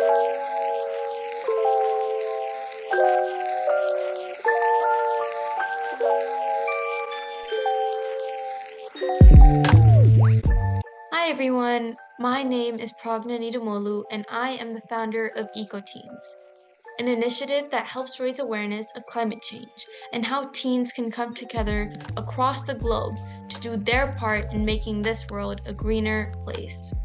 Hi everyone, my name is Pragna Nidumolu and I am the founder of EcoTeens, an initiative that helps raise awareness of climate change and how teens can come together across the globe to do their part in making this world a greener place.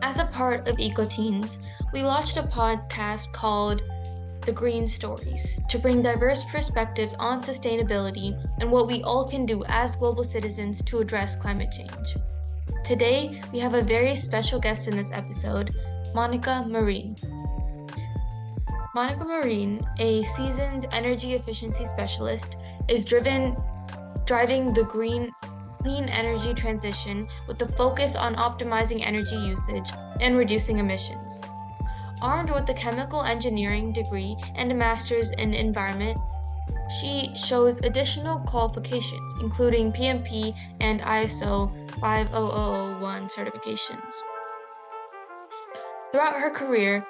As a part of EcoTeens, we launched a podcast called The Green Stories to bring diverse perspectives on sustainability and what we all can do as global citizens to address climate change. Today, we have a very special guest in this episode, Monica Marin. Monica Marin, a seasoned energy efficiency specialist, is driving the clean energy transition with a focus on optimizing energy usage and reducing emissions. Armed with a chemical engineering degree and a master's in environment, she shows additional qualifications, including PMP and ISO 50001 certifications. Throughout her career,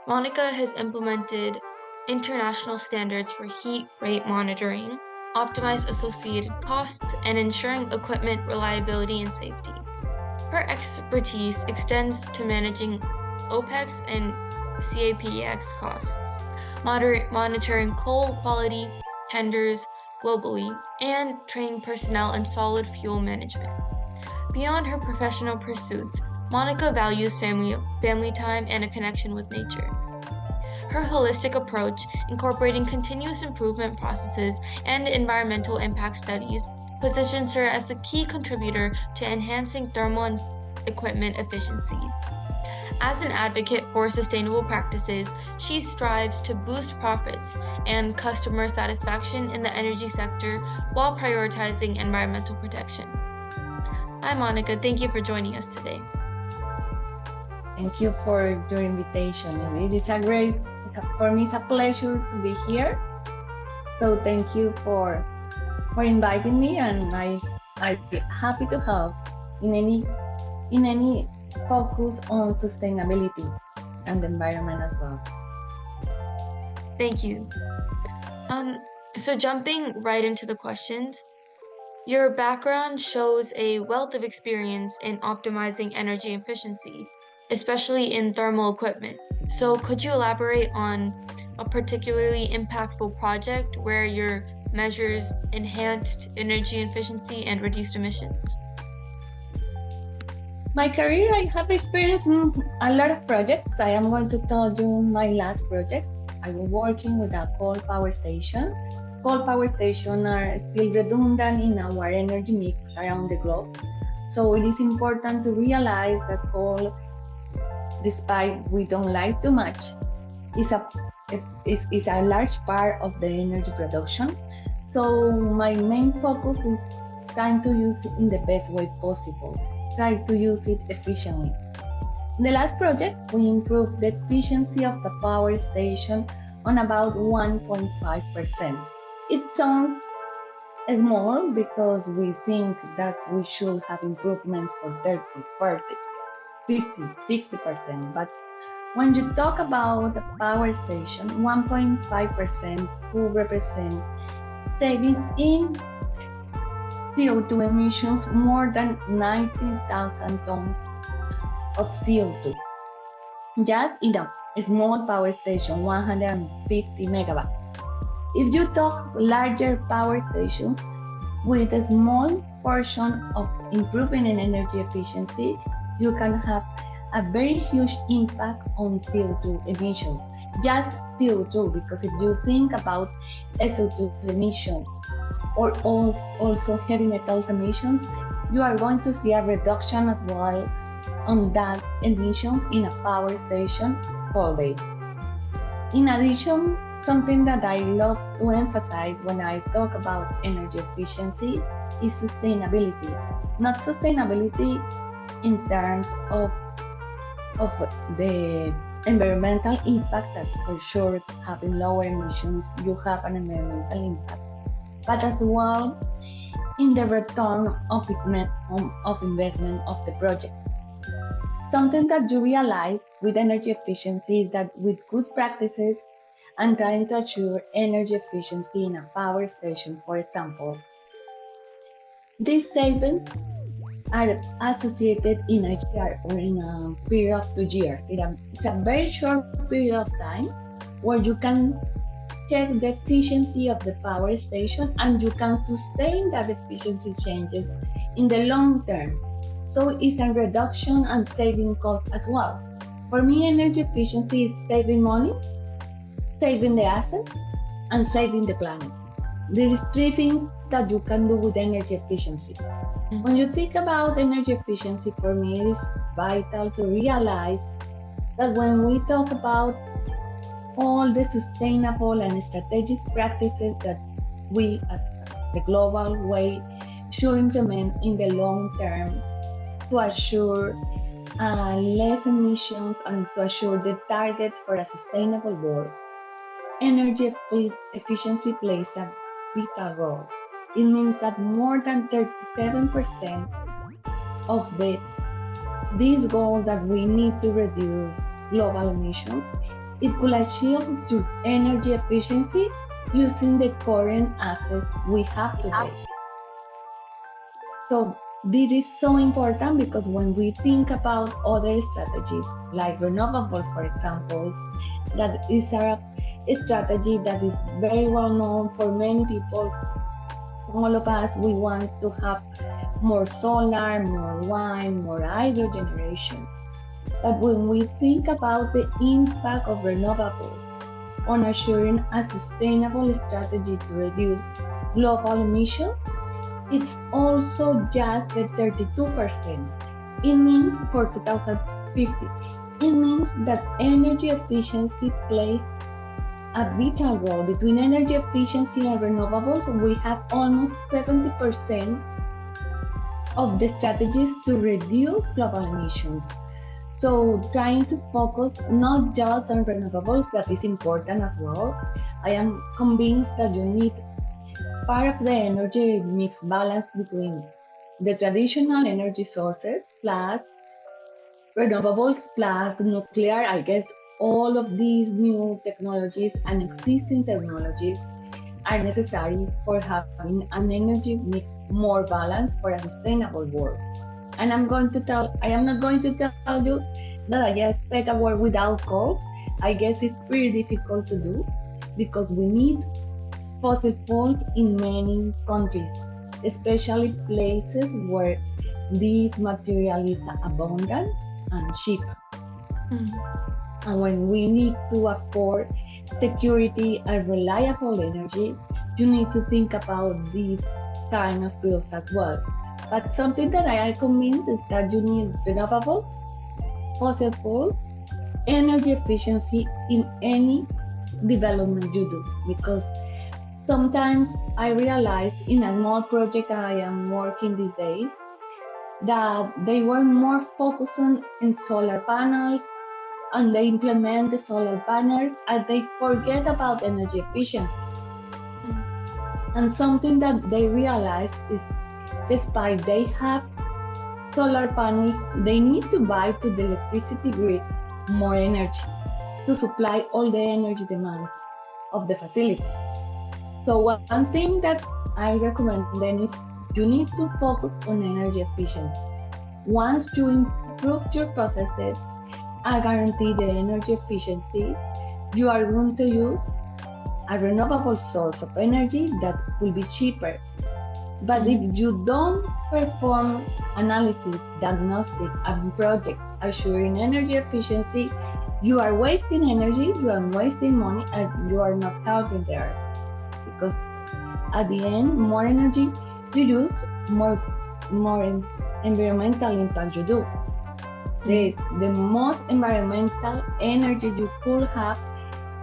Monica has implemented international standards for heat rate monitoring, optimized associated costs, and ensuring equipment reliability and safety. Her expertise extends to managing OPEX and CAPEX costs, monitoring coal quality tenders globally, and training personnel in solid fuel management. Beyond her professional pursuits, Monica values family time and a connection with nature. Her holistic approach, incorporating continuous improvement processes and environmental impact studies, positions her as a key contributor to enhancing thermal and equipment efficiency. As an advocate for sustainable practices, she strives to boost profits and customer satisfaction in the energy sector while prioritizing environmental protection. Hi, Monica. Thank you for joining us today. Thank you for your invitation. And for me, it's a pleasure to be here. So thank you for inviting me, and I'm happy to help in any focus on sustainability and the environment as well. Thank you. So jumping right into the questions, your background shows a wealth of experience in optimizing energy efficiency, especially in thermal equipment. So could you elaborate on a particularly impactful project where your measures enhanced energy efficiency and reduced emissions? My career, I have experienced a lot of projects. I am going to tell you my last project. I was working with a coal power station. Coal power stations are still redundant in our energy mix around the globe. So it is important to realize that coal, despite we don't like too much, is a large part of the energy production. So my main focus is trying to use it in the best way possible. Try to use it efficiently. In the last project, we improved the efficiency of the power station on about 1.5%. It sounds small because we think that we should have improvements for 30, 40, 50, 60%. But when you talk about the power station, 1.5% will represent saving in CO2 emissions more than 19,000 tons of CO2. Just in a small power station, 150 megawatts. If you talk larger power stations with a small portion of improving in energy efficiency, you can have a very huge impact on CO2 emissions. Just CO2, because if you think about SO2 emissions, or also heavy metals emissions, you are going to see a reduction as well on that emissions in a power station all day. In addition, something that I love to emphasize when I talk about energy efficiency is sustainability. Not sustainability in terms of the environmental impact, that for sure having lower emissions, you have an environmental impact, but as well in the return of investment of the project. Something that you realize with energy efficiency is that with good practices and trying to achieve energy efficiency in a power station, for example, these savings are associated in a year or in a period of 2 years. It's a very short period of time where you can check the efficiency of the power station and you can sustain that efficiency changes in the long term. So it's a reduction and saving costs as well. For me, energy efficiency is saving money, saving the assets, and saving the planet. There is three things that you can do with energy efficiency. When you think about energy efficiency, for me, it is vital to realize that when we talk about all the sustainable and strategic practices that we as the global way should implement in the long term to assure less emissions and to assure the targets for a sustainable world. Energy efficiency plays a vital role. It means that more than 37% of this goal that we need to reduce global emissions, it could achieve through energy efficiency using the current assets we have today. So this is so important because when we think about other strategies like renewables, for example, that is a strategy that is very well known for many people. All of us, we want to have more solar, more wind, more hydro generation. But when we think about the impact of renewables on assuring a sustainable strategy to reduce global emissions, it's also just the 32%. It means for 2050, it means that energy efficiency plays a vital role. Between energy efficiency and renewables, we have almost 70% of the strategies to reduce global emissions. So trying to focus not just on renewables, that is important as well. I am convinced that you need part of the energy mix balance between the traditional energy sources plus renewables plus nuclear. I guess all of these new technologies and existing technologies are necessary for having an energy mix more balanced for a sustainable world. And I am not going to tell you that I expect a world without coal. I guess it's pretty difficult to do because we need fossil fuels in many countries, especially places where this material is abundant and cheap. And when we need to afford security and reliable energy, you need to think about these kind of fuels as well. But something that I am convinced is that you need renewables, fossil fuels, energy efficiency in any development you do. Because sometimes I realize in a small project I am working these days that they were more focused on in solar panels and they implement the solar panels and they forget about energy efficiency. And something that they realize is despite they have solar panels, they need to buy to the electricity grid more energy to supply all the energy demand of the facility. So one thing that I recommend then is you need to focus on energy efficiency. Once you improve your processes and guarantee the energy efficiency, you are going to use a renewable source of energy that will be cheaper. But if you don't perform analysis, diagnostic, and project assuring energy efficiency, you are wasting energy, you are wasting money, and you are not helping the earth. Because at the end, more energy you use, more environmental impact you do. The most environmental energy you could have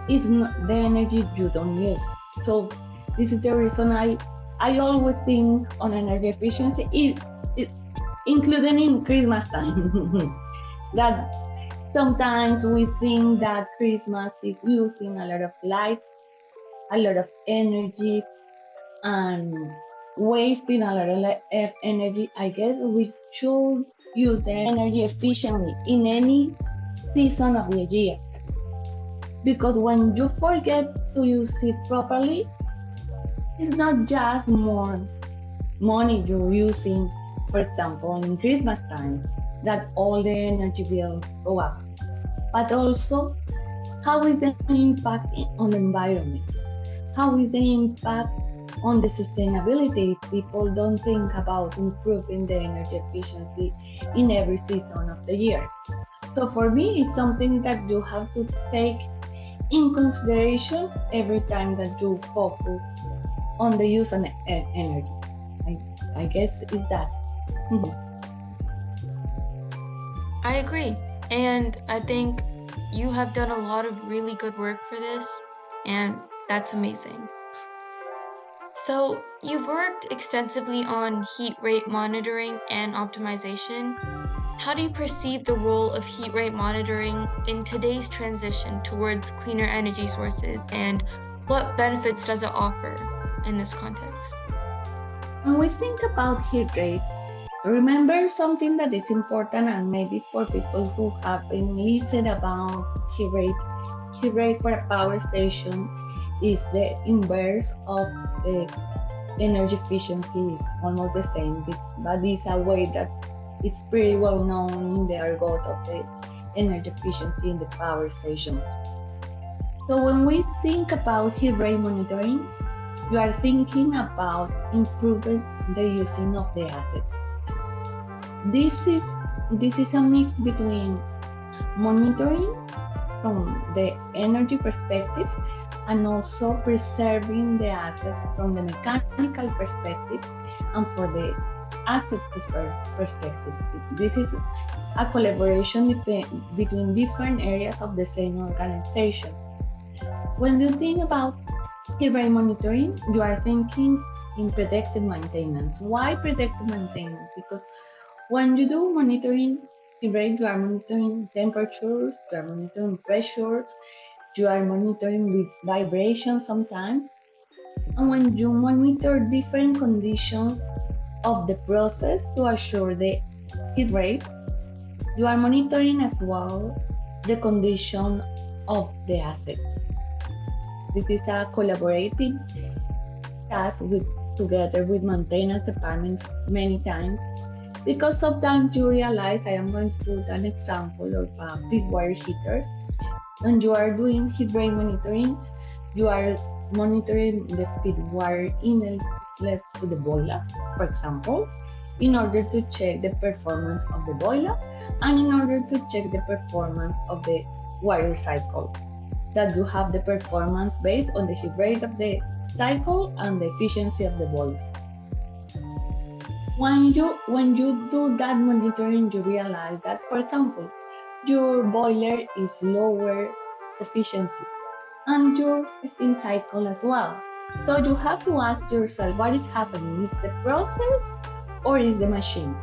is not the energy you don't use. So this is the reason I always think on energy efficiency, including in Christmas time. That sometimes we think that Christmas is using a lot of lights, a lot of energy, and wasting a lot of energy. I guess we should use the energy efficiently in any season of the year. Because when you forget to use it properly, it's not just more money you're using, for example, in Christmas time, that all the energy bills go up, but also how is the impact on the environment? How is the impact on the sustainability if people don't think about improving the energy efficiency in every season of the year? So for me, it's something that you have to take in consideration every time that you focus on the use of energy. I guess is that. I agree. And I think you have done a lot of really good work for this, and that's amazing. So, you've worked extensively on heat rate monitoring and optimization. How do you perceive the role of heat rate monitoring in today's transition towards cleaner energy sources, and what benefits does it offer in this context? When we think about heat rate, remember something that is important, and maybe for people who have been listening about heat rate. Heat rate for a power station is the inverse of the energy efficiency, is almost the same, but it's a way that it's pretty well known in the argot of the energy efficiency in the power stations. So when we think about heat rate monitoring, you are thinking about improving the using of the assets. This is a mix between monitoring from the energy perspective and also preserving the assets from the mechanical perspective and for the asset perspective. This is a collaboration between different areas of the same organization. When you think about heat rate monitoring, you are thinking in predictive maintenance. Why predictive maintenance? Because when you do monitoring heat rate, you are monitoring temperatures, you are monitoring pressures, you are monitoring with vibrations sometimes. And when you monitor different conditions of the process to assure the heat rate, you are monitoring as well the condition of the assets. This is a collaborative task together with maintenance departments many times, because sometimes you realize, I am going to put an example of a feed water heater. When you are doing heat rate monitoring, you are monitoring the feed water inlet to the boiler, for example, in order to check the performance of the boiler and in order to check the performance of the water cycle, that you have the performance based on the heat rate of the cycle and the efficiency of the boiler. When you do that monitoring, you realize that, for example, your boiler is lower efficiency and your steam cycle as well. So you have to ask yourself, what is happening? Is the process or is the machine?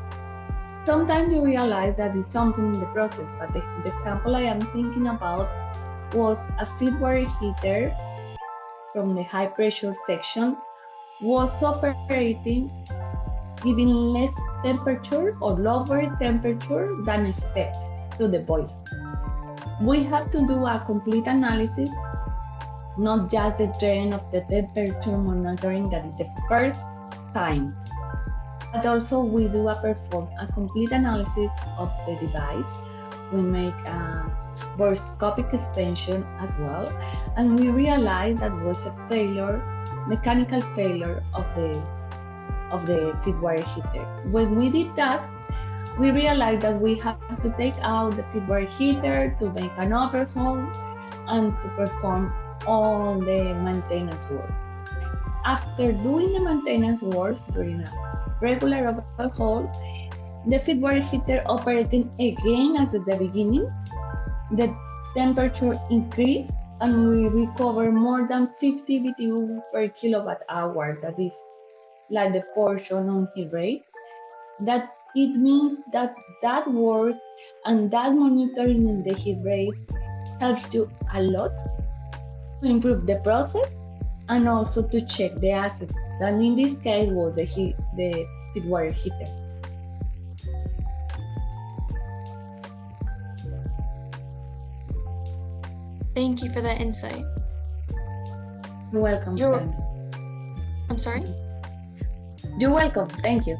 Sometimes you realize that it's something in the process, but the example I am thinking about was a feed water heater from the high pressure section was operating giving less temperature or lower temperature than expected to the boiler. We have to do a complete analysis, not just the trend of the temperature monitoring, that is the first time, but also we do perform a complete analysis of the device. We make a borescopic expansion as well, and we realized that was a failure, mechanical failure of the feed water heater. When we did that, we realized that we have to take out the feed water heater to make an overhaul and to perform all the maintenance works. After doing the maintenance works during a regular overhaul, the feed water heater operating again as at the beginning, the temperature increased and we recover more than 50 BTU per kilowatt hour. That is like the portion on heat rate. That it means that work and that monitoring in the heat rate helps you a lot to improve the process and also to check the assets. That in this case was the feed water heater. Thank you for that insight. You're welcome. I'm sorry? You're welcome. Thank you.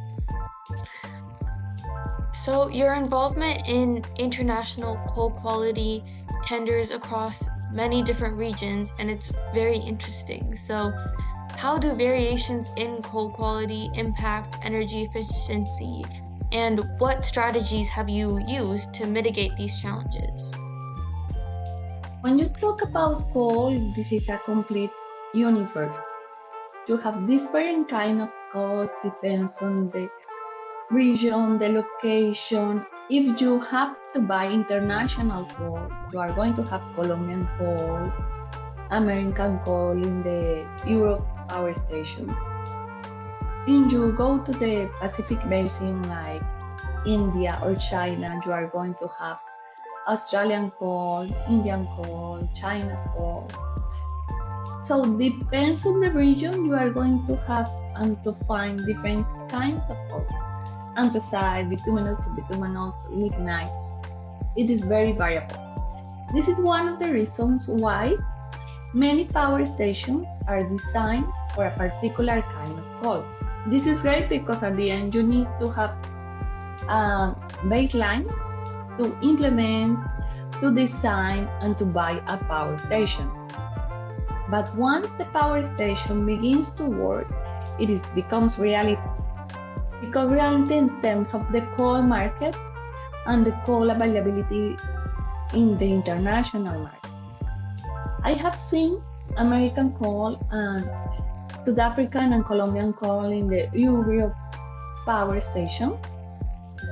So your involvement in international coal quality tenders across many different regions, and it's very interesting. So how do variations in coal quality impact energy efficiency, and what strategies have you used to mitigate these challenges? When you talk about coal, this is a complete universe. You have different kind of coal, depends on the region, the location. If you have to buy international coal, you are going to have Colombian coal, American coal in the Europe power stations. If you go to the Pacific Basin like India or China, you are going to have Australian coal, Indian coal, China coal. So depends on the region, you are going to have and to find different kinds of coal. Anthracite, bituminous, lignites. It is very variable. This is one of the reasons why many power stations are designed for a particular kind of coal. This is great because at the end you need to have a baseline to implement, to design, and to buy a power station. But once the power station begins to work, it becomes reality. Because reality in terms of the coal market and the coal availability in the international market. I have seen American coal and South African and Colombian coal in the Europe power station.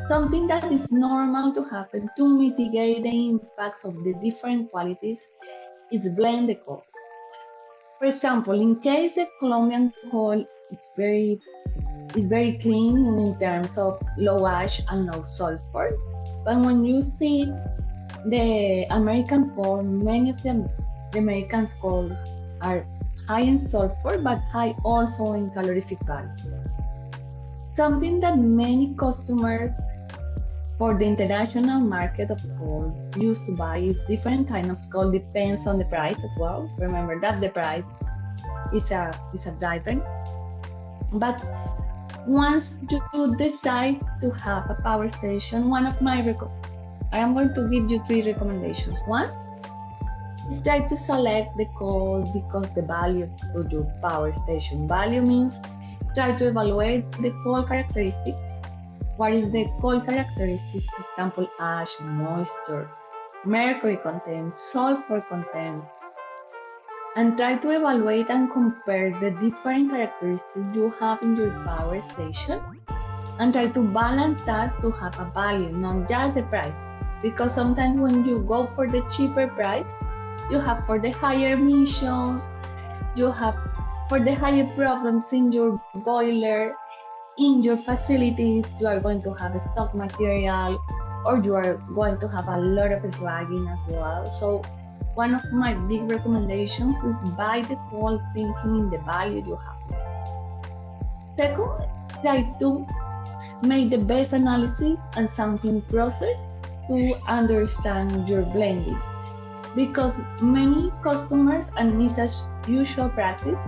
Something that is normal to happen to mitigate the impacts of the different qualities is blend the coal. For example, in case the Colombian coal is very clean in terms of low ash and low sulfur, but when you see the American coal, many of them, the American coal are high in sulfur but high also in calorific value. Something that many customers for the international market of coal used to buy is different kind of coal, depends on the price as well. Remember that the price is a driver. But once you decide to have a power station, I am going to give you 3 recommendations. One is try to select the coal because the value to your power station. Value means try to evaluate the coal characteristics. What is the coal characteristics? For example, ash, moisture, mercury content, sulfur content, and try to evaluate and compare the different characteristics you have in your power station and try to balance that to have a value, not just the price. Because sometimes when you go for the cheaper price, you have for the higher emissions, you have for the higher problems in your boiler, in your facilities, you are going to have stock material or you are going to have a lot of slagging as well. So one of my big recommendations is buy the coal thinking in the value you have. Second, try to make the best analysis and sampling process to understand your blending. Because many customers, and it's a usual practice,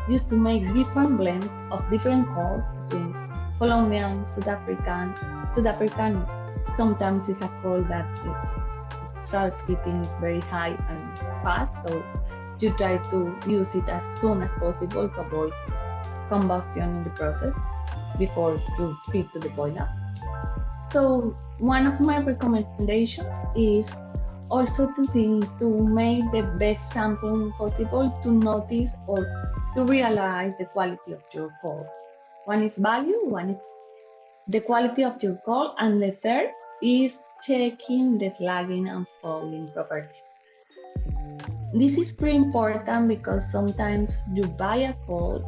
used to make different blends of different coals between Colombian, South African. Sometimes it's a coal that self-heating is very high and fast, so you try to use it as soon as possible to avoid combustion in the process before you feed to the boiler. So one of my recommendations is also to think to make the best sampling possible to notice or to realize the quality of your coal. One is value, one is the quality of your coal, and the third is checking the slagging and fouling properties. This is pretty important because sometimes you buy a coal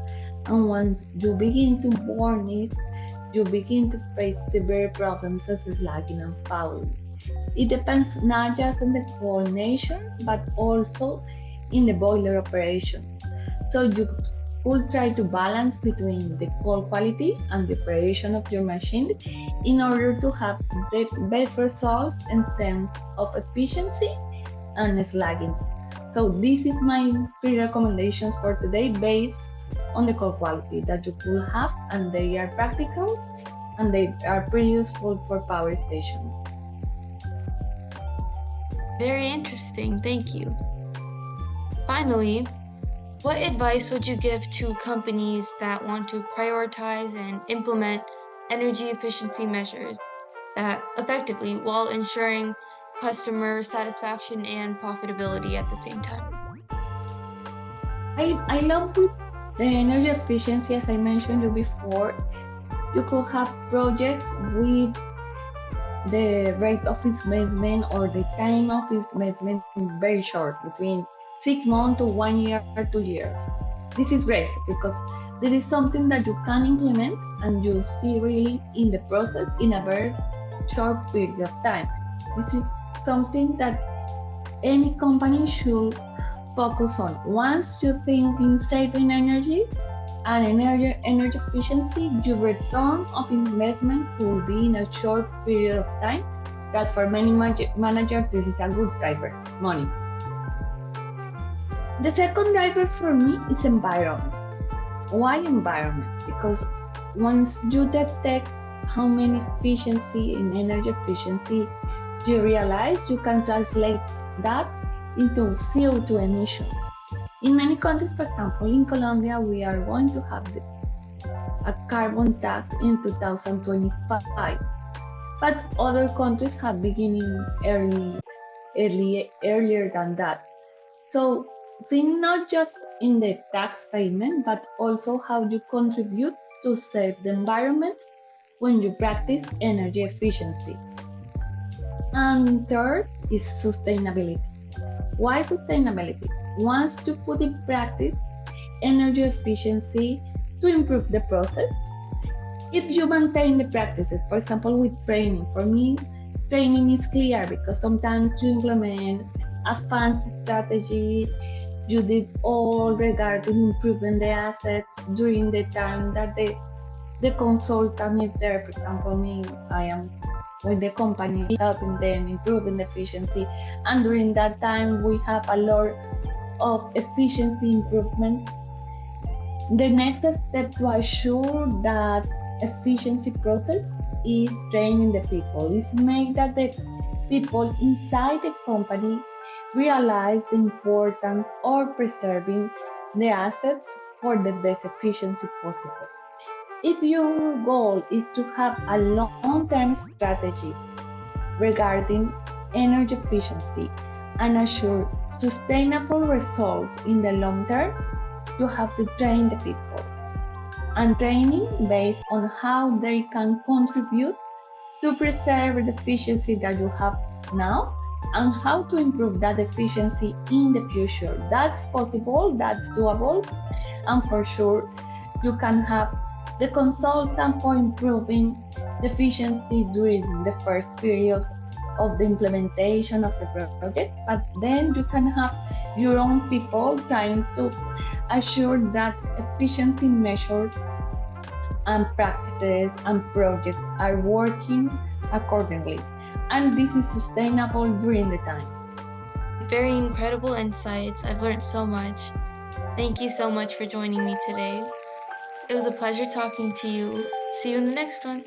and once you begin to burn it, you begin to face severe problems as slagging and fouling. It depends not just on the coal nation, but also in the boiler operation. So you could try to balance between the coal quality and the operation of your machine in order to have the best results in terms of efficiency and slagging. So this is my 3 recommendations for today based on the call quality that you could have, and they are practical and they are pretty useful for power stations. Very interesting, thank you. Finally, what advice would you give to companies that want to prioritize and implement energy efficiency measures that effectively while ensuring customer satisfaction and profitability at the same time? I love with the energy efficiency, as I mentioned you before, you could have projects with the rate of investment or the time of investment very short, between 6 months to 1 year, 2 years. This is great because this is something that you can implement and you see really in the process in a very short period of time. This is something that any company should focus on. Once you think in saving energy and energy efficiency, your return of investment will be in a short period of time. That for many managers, this is a good driver, money. The second driver for me is environment. Why environment? Because once you detect how many efficiency in energy efficiency you realize, you can translate that into CO2 emissions. In many countries, for example, in Colombia, we are going to have a carbon tax in 2025, but other countries have beginning earlier than that. So think not just in the tax payment, but also how you contribute to save the environment when you practice energy efficiency. And third is sustainability. Why sustainability? Once you put in practice energy efficiency to improve the process, if you maintain the practices, for example, with training, for me, training is clear because sometimes you implement a fancy strategy, you did all regarding improving the assets during the time that the consultant is there. For example, me, I am with the company helping them improving the efficiency, and during that time we have a lot of efficiency improvements. The next step to assure that efficiency process is training the people, is make that the people inside the company realize the importance of preserving the assets for the best efficiency possible. If your goal is to have a long-term strategy regarding energy efficiency and assure sustainable results in the long term, you have to train the people. And training based on how they can contribute to preserve the efficiency that you have now and how to improve that efficiency in the future. That's possible, that's doable, and for sure you can have the consultant for improving the efficiency during the first period of the implementation of the project, but then you can have your own people trying to assure that efficiency measures and practices and projects are working accordingly, and this is sustainable during the time. Very incredible insights. I've learned so much. Thank you so much for joining me today. It was a pleasure talking to you. See you in the next one.